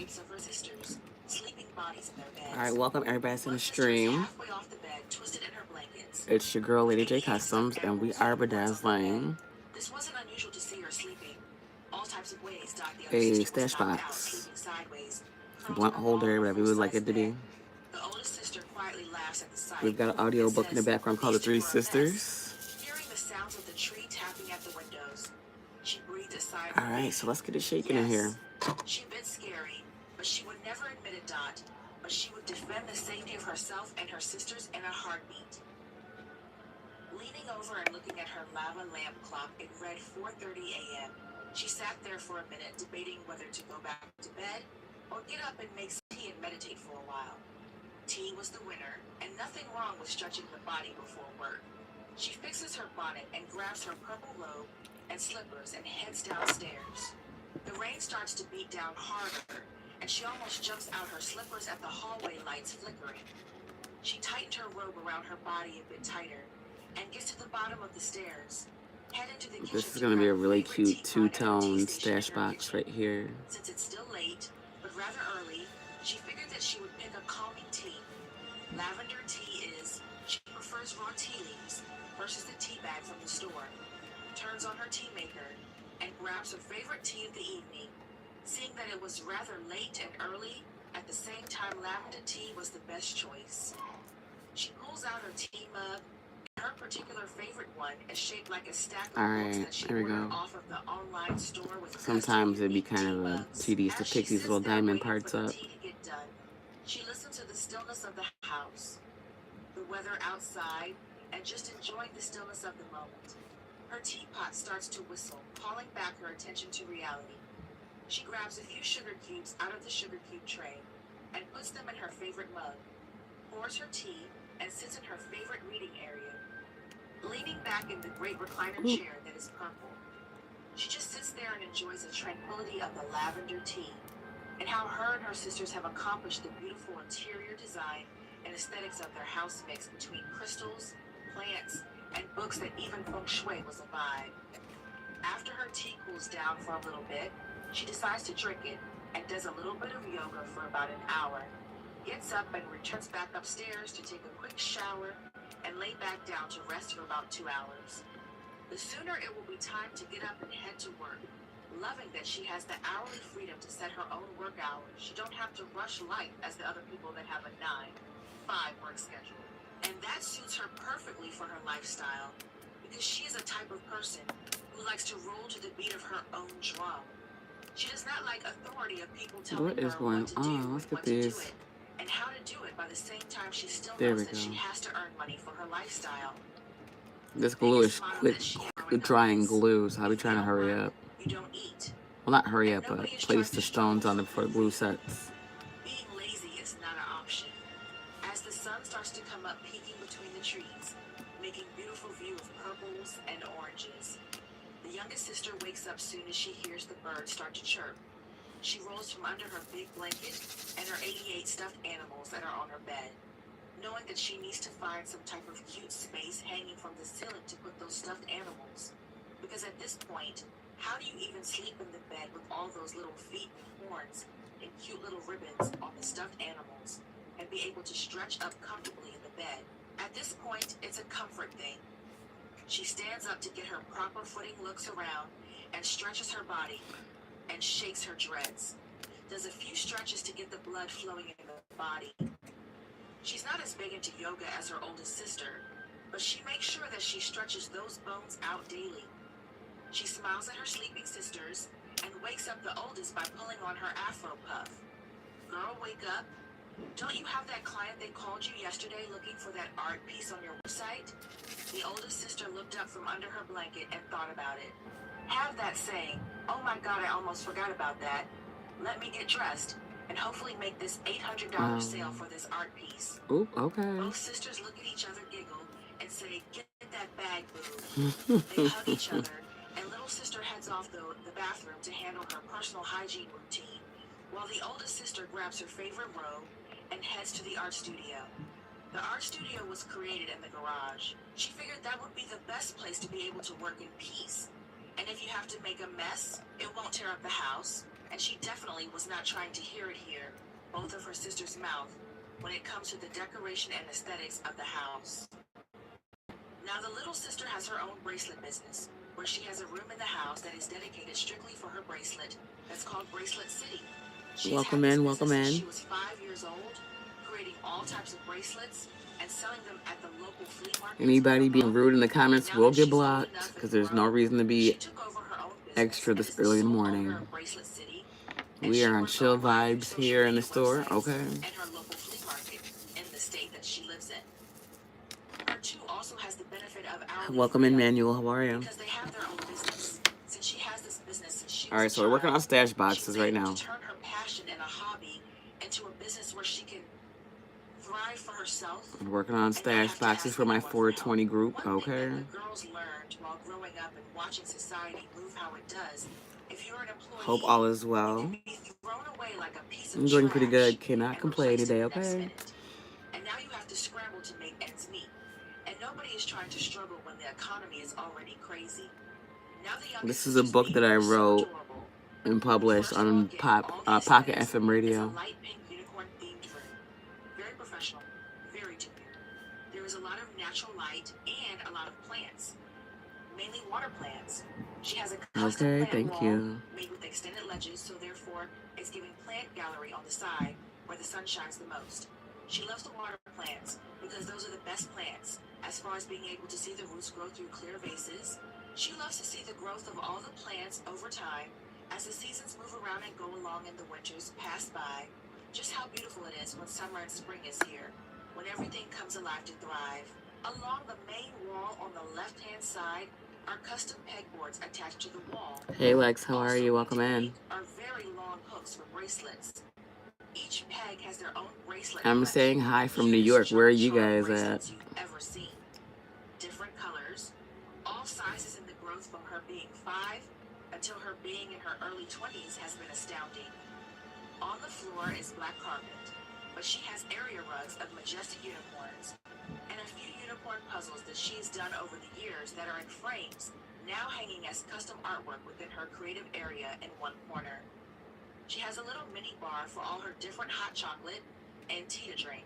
shapes of her sisters, sleeping bodies in their beds. All right, welcome everybody to the stream. Halfway off the bed, twisted in her blankets. It's your girl, LadyJ Kustoms, and we are bedazzling This wasn't unusual to see her sleeping. All types of ways. a stash box, blunt holder, whatever you would like it to be. The oldest sister quietly laughs at the sight. We've got an audio book in the background called The Three Sisters. Hearing the sounds of the tree tapping at the windows, she breathed a sigh. All right, so let's get it shaking in here. She a bit scary, but she would never admit it, Dot. But she would defend the safety of herself and her sisters in a heartbeat. Leaning over and looking at her lava lamp clock, it read 4:30 a.m. She sat there for a minute, debating whether to go back to bed or get up and make tea and meditate for a while. Tea was the winner, and nothing wrong with stretching the body before work. She fixes her bonnet and grabs her purple robe and slippers and heads downstairs. The rain starts to beat down harder, and she almost jumps out her slippers at the hallway lights flickering. She tightened her robe around her body a bit tighter and gets to the bottom of the stairs. Head into the kitchen. This is going to be a really cute two-tone stash box right here. Since it's still late, but rather early, she figured that she would pick a calming tea. Lavender tea is, she prefers raw tea leaves versus the tea bag from the store. Turns on her tea maker and grabs her favorite tea of the evening. Seeing that it was rather late and early, at the same time lavender tea was the best choice. She pulls out her tea mug. Her particular favorite one is shaped like a stack of books that she ordered off of the online store with sometimes it'd be kind of a tedious to pick these little diamond parts up. She listens to the stillness of the house, the weather outside, and just enjoying the stillness of the moment. Her teapot starts to whistle, calling back her attention to reality. She grabs a few sugar cubes out of the sugar cube tray and puts them in her favorite mug, pours her tea, and sits in her favorite reading area, leaning back in the great recliner chair that is purple. She just sits there and enjoys the tranquility of the lavender tea, and how her and her sisters have accomplished the beautiful interior design and aesthetics of their house mix between crystals, plants, and books that even feng shui was a vibe. After her tea cools down for a little bit, she decides to drink it and does a little bit of yoga for about an hour, gets up and returns back upstairs to take a quick shower and lay back down to rest for about 2 hours. The sooner it will be time to get up and head to work, loving that she has the hourly freedom to set her own work hours. She don't have to rush life as the other people that have a 9-5 work schedule. And that suits her perfectly for her lifestyle, because she is a type of person who likes to roll to the beat of her own drum. She does not like authority of people telling her what to do, Let's get to do these. it, and how to do it. By the same time, she still There knows we that go. she has to earn money for her lifestyle. This glue is quick drying glue, so I'll be trying to hurry up. You don't eat. Well, not hurry up, but place the stones on it before the glue sets. Being lazy is not an option. As the sun starts to come up, peeking between the trees, making beautiful view of purples and oranges. The youngest sister wakes up soon as she hears the birds start to chirp. She rolls from under her big blanket and her 88 stuffed animals that are on her bed, knowing that she needs to find some type of cute space hanging from the ceiling to put those stuffed animals. Because at this point, how do you even sleep in the bed with all those little feet and horns and cute little ribbons on the stuffed animals and be able to stretch up comfortably in the bed? At this point, it's a comfort thing. She stands up to get her proper footing, looks around, and stretches her body and shakes her dreads. Does a few stretches to get the blood flowing in the body. She's not as big into yoga as her oldest sister, but she makes sure that she stretches those bones out daily. She smiles at her sleeping sisters and wakes up the oldest by pulling on her afro puff. Girl, wake up. Don't you have that client they called you yesterday looking for that art piece on your website? The oldest sister looked up from under her blanket and thought about it. Have that saying, oh my God, I almost forgot about that. Let me get dressed and hopefully make this $800 sale for this art piece. Oop, okay. Both sisters look at each other, giggle, and say, get that bag, boo. They hug each other, and little sister heads off the bathroom to handle her personal hygiene routine, while the oldest sister grabs her favorite robe and heads to the art studio. The art studio was created in the garage. She figured that would be the best place to be able to work in peace. And if you have to make a mess, it won't tear up the house. And she definitely was not trying to hear it here, both of her sister's mouth, when it comes to the decoration and aesthetics of the house. Now the little sister has her own bracelet business, where she has a room in the house that is dedicated strictly for her bracelet, that's called Bracelet City. Welcome in, welcome in. She was 5 years old, creating all types of bracelets and selling them at the local flea market. Anybody being rude in the comments will get blocked because there's no reason to be extra this early in the morning. We are on chill vibes here in the store, okay? And her local flea market in the state that she lives in. Her too also has the benefit of hourly Welcome in, freedom Manuel. How are you? because they have their own business. Since she has this business since she was All right, so we're working on stash boxes right now. to turn her passion and a hobby into a business where she can thrive for herself. I'm working on stash boxes for my 420 group, okay? Girls learned while growing up and watching society move how it does. If you're an employee, Hope all is well. I'm doing pretty good. Cannot complain today, okay? And now you have to scramble to make ends meet. And nobody is trying to struggle when the economy is already crazy. Now the This is a book that I wrote and published on Pocket FM Radio. light pink unicorn themed room. Very professional, very junior. There is a lot of natural light and a lot of plants, mainly water plants. She has a custom Okay, plant thank wall you. made with extended ledges, so therefore it's giving plant gallery on the side where the sun shines the most. She loves the water plants because those are the best plants as far as being able to see the roots grow through clear vases. She loves to see the growth of all the plants over time as the seasons move around and go along and the winters pass by. Just how beautiful it is when summer and spring is here, when everything comes alive to thrive. Along the main wall on the left-hand side are custom pegboards attached to the wall. Hey Lex, how are you? Welcome in. Are very long hooks for bracelets. Each peg has their own bracelet. I'm saying hi from New York. Where are you guys at? You've ever seen. Different colors, all sizes in the growth from her being 5 until her being in her early 20s has been astounding. On the floor is black carpet, but she has area rugs of majestic unicorns and a few unicorn puzzles that she's done over the years that are in frames, now hanging as custom artwork within her creative area in one corner. She has a little mini bar for all her different hot chocolate and tea to drink.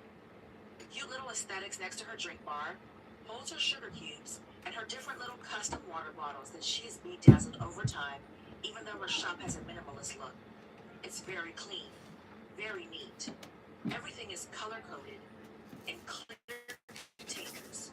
Cute little aesthetics next to her drink bar holds her sugar cubes and her different little custom water bottles that she has bedazzled over time, even though her shop has a minimalist look. It's very clean, very neat. Everything is color-coded in clear containers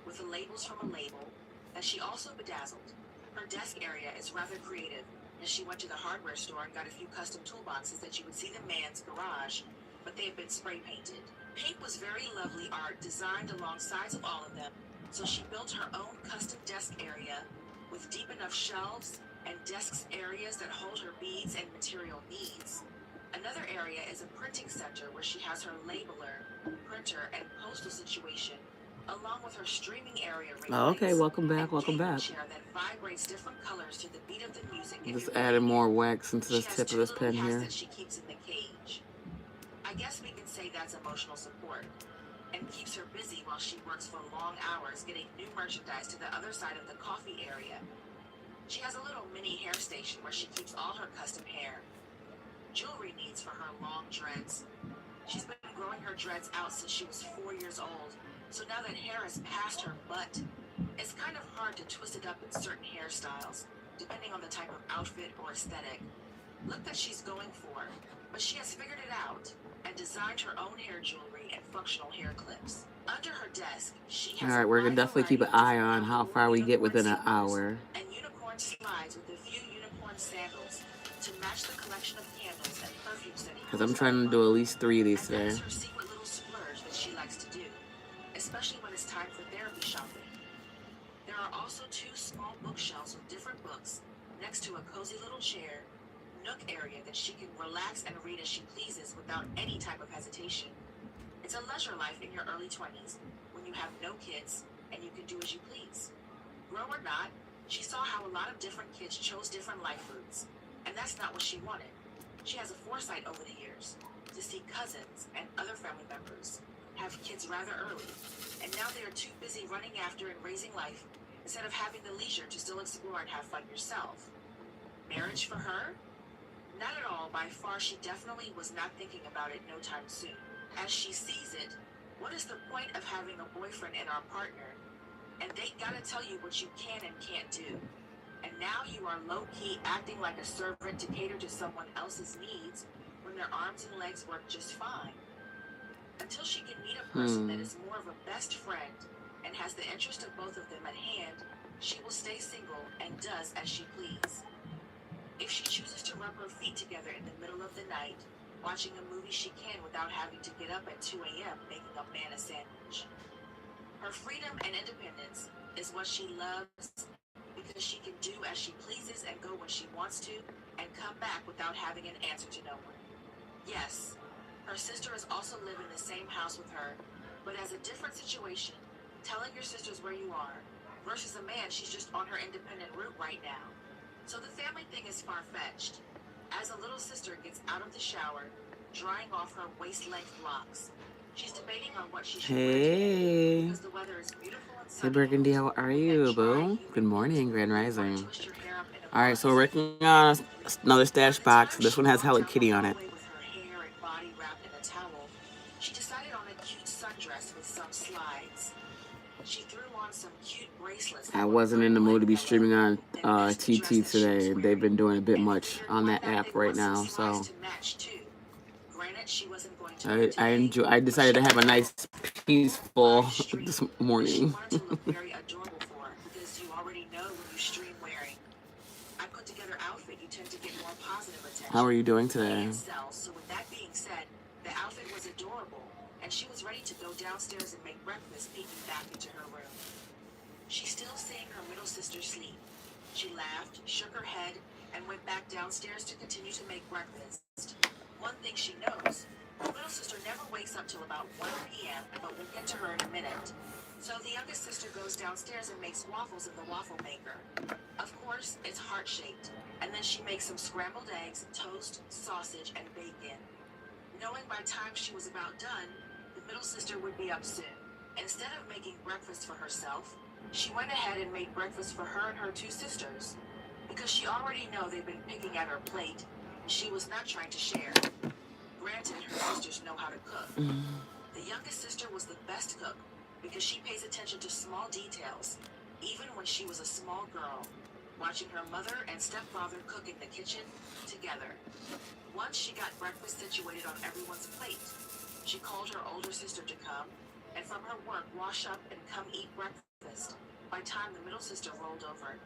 with the labels from a label that she also bedazzled. Her desk area is rather creative, as she went to the hardware store and got a few custom toolboxes that you would see the man's garage, but they have been spray painted. Pink was very lovely art designed along sides of all of them, so she built her own custom desk area with deep enough shelves and desks areas that hold her beads and material needs. Another area is a printing center where she has her labeler, printer, and postal situation, along with her streaming area. Oh, okay, welcome back, welcome back. That vibrates different colors to the beat of the music. Just added more wax into the tip of this pen here. That she keeps in the cage. I guess we can say that's emotional support, and keeps her busy while she works for long hours getting new merchandise to the other side of the coffee area. She has a little mini hair station where she keeps all her custom hair, jewelry needs for her long dreads. She's been growing her dreads out since she was 4 years old, so now that hair has passed her butt, it's kind of hard to twist it up in certain hairstyles, depending on the type of outfit or aesthetic. Look that she's going for, but she has figured it out and designed her own hair jewelry and functional hair clips. Under her desk, she has Alright, we're gonna definitely keep an eye on how far we get within an hour. And unicorn slides with a few unicorn sandals to match the collection of candles and perfumes that because I'm trying to do at least 3 of these today. That is her secret little splurge that she likes to do, especially when it's time for therapy shopping. There are also 2 small bookshelves with different books next to a cozy little chair, nook area that she can relax and read as she pleases without any type of hesitation. It's a leisure life in your early 20s when you have no kids and you can do as you please. Grow or not, she saw how a lot of different kids chose different life routes, and that's not what she wanted. She has a foresight over the years to see cousins and other family members have kids rather early, and now they are too busy running after and raising life instead of having the leisure to still explore and have fun yourself. Marriage for her? Not at all. By far, she definitely was not thinking about it no time soon. As she sees it, what is the point of having a boyfriend and our partner? And they gotta tell you what you can and can't do. And now you are low-key acting like a servant to cater to someone else's needs when their arms and legs work just fine. Until she can meet a person that is more of a best friend and has the interest of both of them at hand, she will stay single and does as she please. If she chooses to rub her feet together in the middle of the night, watching a movie she can without having to get up at 2 a.m. making a man a sandwich. Her freedom and independence is what she loves because she can do as she pleases and go when she wants to and come back without having an answer to no one. Yes, her sister is also living in the same house with her, but as a different situation, telling your sisters where you are versus a man she's just on her independent route right now. So the family thing is far-fetched. As a little sister gets out of the shower, drying off her waist-length locks, she's debating on what she should wear today because the weather is beautiful and Hey sunny. Burgundy, how are you, boo? Good morning, Grand Rising. Alright, so we're working on another stash box. This one has Hello Kitty on it. With her hair and body wrapped in a towel, she decided on a cute sundress with some slides. She threw on some cute bracelets. I wasn't in the mood to be streaming on TT today. They've been doing a bit much on that app right now, so I decided to have a nice peaceful this morning. How are you doing today? So with that being said, the outfit was adorable, and she was ready to go downstairs and make breakfast, peeking back into her room. She's still seeing her middle sister sleep. She laughed, shook her head, and went back downstairs to continue to make breakfast. One thing she knows, her little sister never wakes up till about 1 p.m., but we'll get to her in a minute. So the youngest sister goes downstairs and makes waffles in the waffle maker. Of course, it's heart-shaped, and then she makes some scrambled eggs, toast, sausage, and bacon. Knowing by time she was about done, the middle sister would be up soon. Instead of making breakfast for herself, she went ahead and made breakfast for her and her two sisters. Because she already knew they'd been picking at her plate, she was not trying to share. Granted, her sisters know how to cook. The youngest sister was the best cook because she pays attention to small details, even when she was a small girl, watching her mother and stepfather cook in the kitchen together. Once she got breakfast situated on everyone's plate, she called her older sister to come, and from her work wash up and come eat breakfast. By the time the middle sister rolled over,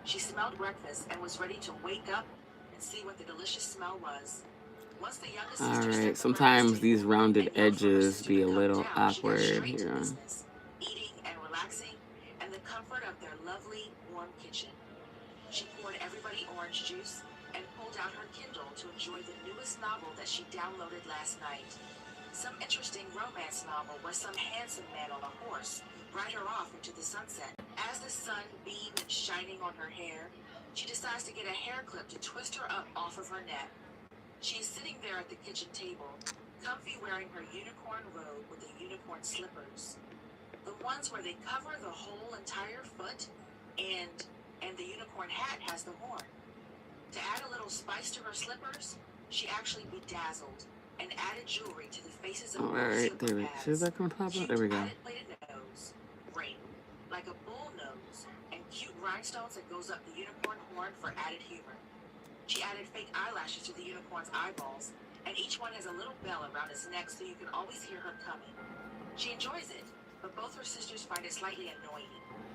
she smelled breakfast and was ready to wake up and see what the delicious smell was. Once the youngest sister Alright, sometimes these rounded edges be a little awkward here. Eating and relaxing in the comfort of their lovely, warm kitchen. She poured everybody orange juice and pulled out her Kindle to enjoy the newest novel that she downloaded last night. Some interesting romance novel where some handsome man on a horse ride her off into the sunset. As the sun beamed shining on her hair, she decides to get a hair clip to twist her up off of her neck. She is sitting there at the kitchen table, comfy wearing her unicorn robe with the unicorn slippers. The ones where they cover the whole entire foot, and the unicorn hat has the horn. To add a little spice to her slippers, she actually bedazzled and added jewelry to the faces of her slipper there we pads. is that coming pop up? There we go. Added plated nose, ring, like a bull nose, and cute rhinestones that goes up the unicorn horn for added humor. She added fake eyelashes to the unicorn's eyeballs, and each one has a little bell around its neck so you can always hear her coming. She enjoys it, but both her sisters find it slightly annoying.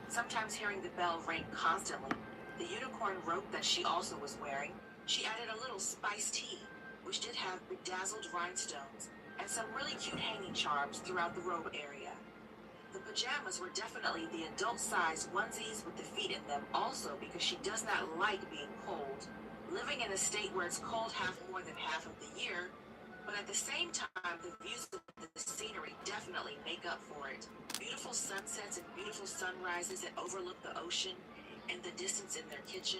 Sometimes hearing the bell ring constantly. The unicorn rope that she also was wearing, she added a little spiced tea, which did have bedazzled rhinestones and some really cute hanging charms throughout the robe area. The pajamas were definitely the adult-sized onesies with the feet in them also because she does not like being cold. Living in a state where it's cold more than half of the year, but at the same time, the views of the scenery definitely make up for it. Beautiful sunsets and beautiful sunrises that overlook the ocean and the distance in their kitchen.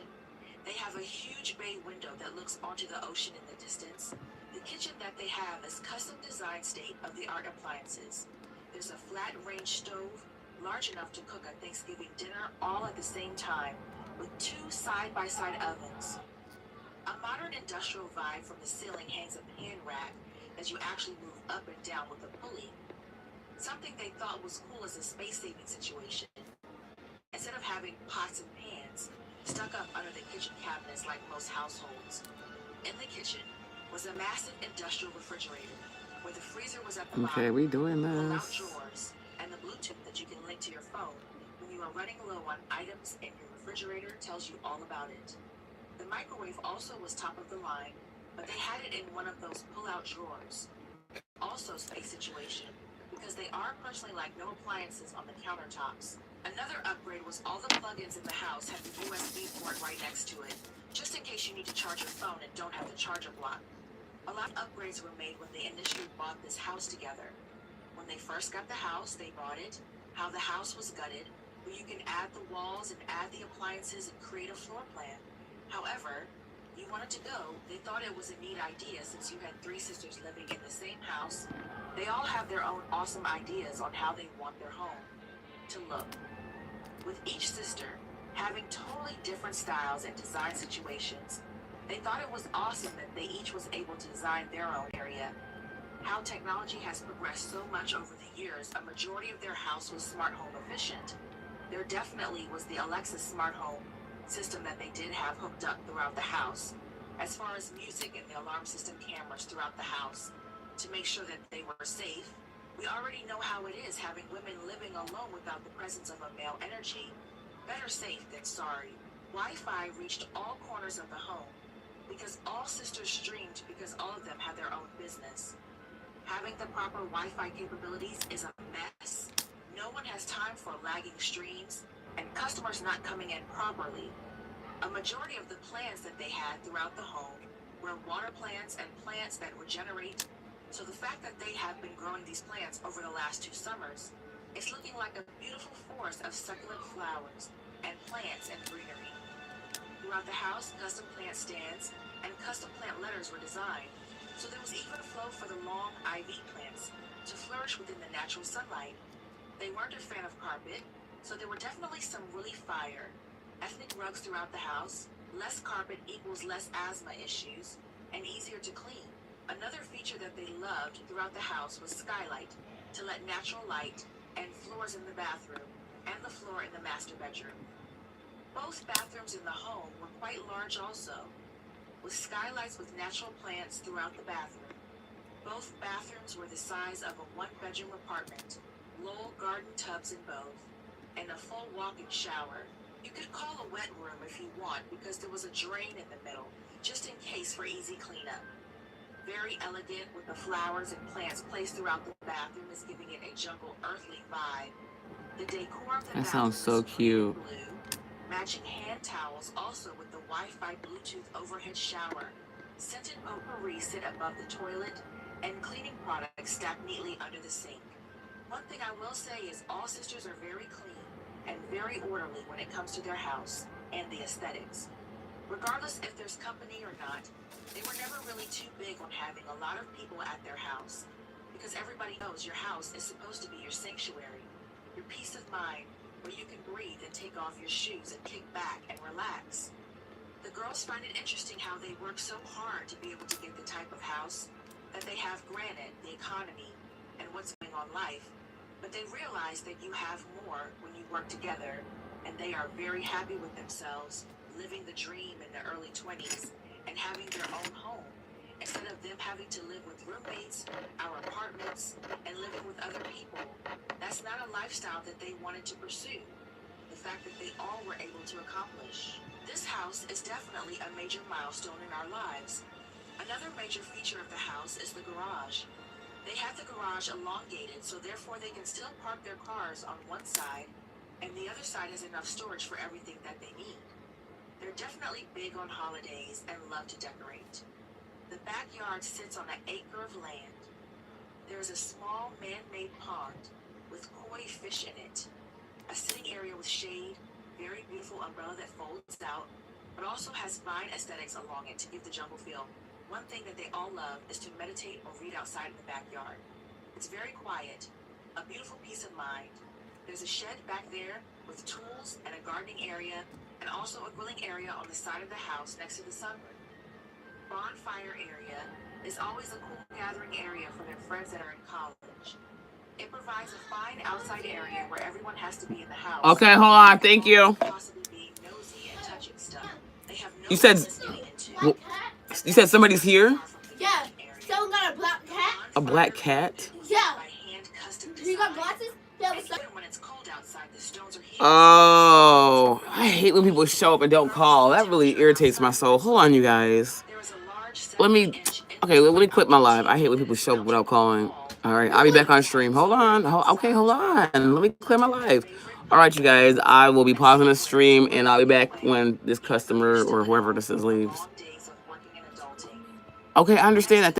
They have a huge bay window that looks onto the ocean in the distance. The kitchen that they have is custom designed state-of-the-art appliances. There's a flat range stove, large enough to cook a Thanksgiving dinner all at the same time, with 2 side-by-side ovens. A modern industrial vibe from the ceiling hangs a pan rack that you actually move up and down with a pulley, something they thought was cool as a space-saving situation. Instead of having pots and pans stuck up under the kitchen cabinets like most households, in the kitchen was a massive industrial refrigerator where the freezer was at the bottom, Okay, we doing pull-out this. drawers, and the Bluetooth that you can link to your phone when you are running low on items, and your refrigerator tells you all about it. The microwave also was top of the line, but they had it in one of those pull-out drawers. Also space situation, because they are personally like no appliances on the countertops. Another upgrade was all the plugins in the house had the USB port right next to it, just in case you need to charge your phone and don't have the charger block. A lot of upgrades were made when they initially bought this house together. When they first got the house, they bought it, how the house was gutted, where you can add the walls and add the appliances and create a floor plan. However, you wanted to go, they thought it was a neat idea since you had 3 sisters living in the same house. They all have their own awesome ideas on how they want their home to look. With each sister having totally different styles and design situations, they thought it was awesome that they each was able to design their own area. How technology has progressed so much over the years, a majority of their house was smart home efficient. There definitely was the Alexa smart home system that they did have hooked up throughout the house, as far as music and the alarm system cameras throughout the house to make sure that they were safe. We already know how it is having women living alone without the presence of a male energy. Better safe than sorry. Wi-Fi reached all corners of the home because all sisters streamed because all of them had their own business. Having the proper Wi-Fi capabilities is a mess. No one has time for lagging streams and customers not coming in properly. A majority of the plants that they had throughout the home were water plants and plants that regenerate. So the fact that they have been growing these plants over the last 2 summers, it's looking like a beautiful forest of succulent flowers and plants and greenery. Throughout the house, custom plant stands and custom plant letters were designed, so there was even a flow for the long ivy plants to flourish within the natural sunlight. They weren't a fan of carpet, so there were definitely some really fire ethnic rugs throughout the house. Less carpet equals less asthma issues and easier to clean. Another feature that they loved throughout the house was skylight to let natural light and floors in the bathroom and the floor in the master bedroom. Both bathrooms in the home were quite large also, with skylights with natural plants throughout the bathroom. Both bathrooms were the size of a 1-bedroom apartment, Lowell garden tubs in both, and a full walk-in shower. You could call a wet room if you want because there was a drain in the middle, just in case for easy cleanup. Very elegant with the flowers and plants placed throughout the bathroom is giving it a jungle earthly vibe. The decor of the That bathroom sounds so is green cute. and blue, matching hand towels also with the Wi-Fi Bluetooth overhead shower. Scented potpourri sit above the toilet, and cleaning products stacked neatly under the sink. One thing I will say is all sisters are very clean and very orderly when it comes to their house and the aesthetics. Regardless if there's company or not, they were never really too big on having a lot of people at their house because everybody knows your house is supposed to be your sanctuary, your peace of mind, where you can breathe and take off your shoes and kick back and relax. The girls find it interesting how they work so hard to be able to get the type of house that they have, granted the economy and what's going on in life, but they realize that you have more when you work together, and they are very happy with themselves, living the dream in their early 20s and having their own home, instead of them having to live with roommates, our apartments, and living with other people. That's not a lifestyle that they wanted to pursue. The fact that they all were able to accomplish. This house is definitely a major milestone in our lives. Another major feature of the house is the garage. They have the garage elongated, so therefore they can still park their cars on one side, and the other side has enough storage for everything that they need. They're definitely big on holidays and love to decorate. The backyard sits on an acre of land. There is a small man-made pond with koi fish in it, a sitting area with shade, very beautiful umbrella that folds out, but also has vine aesthetics along it to give the jungle feel. One thing that they all love is to meditate or read outside in the backyard. It's very quiet, a beautiful peace of mind. There's a shed back there with tools and a gardening area, and also a grilling area on the side of the house next to the sunroom. bonfire area is always a cool gathering area for their friends that are in college. It provides a fine outside area where everyone has to be in the house. Okay, hold on. Thank you. Possibly being nosy and touching stuff. They have no You said business getting into. you said somebody's here? Yeah. Someone got a black cat. A black cat? Yeah. By hand custom You got glasses? Yeah. and even when it's cold outside, the stones are heated. Oh, I hate when people show up and don't call. That really irritates my soul. Hold on, you guys. There is a large Let me quit my live. I hate when people show up without calling. All right, I'll be back on stream. Hold on. Okay, hold on. Let me clear my live. All right, you guys. I will be pausing the stream, and I'll be back when this customer or whoever this is leaves. Okay, I understand that.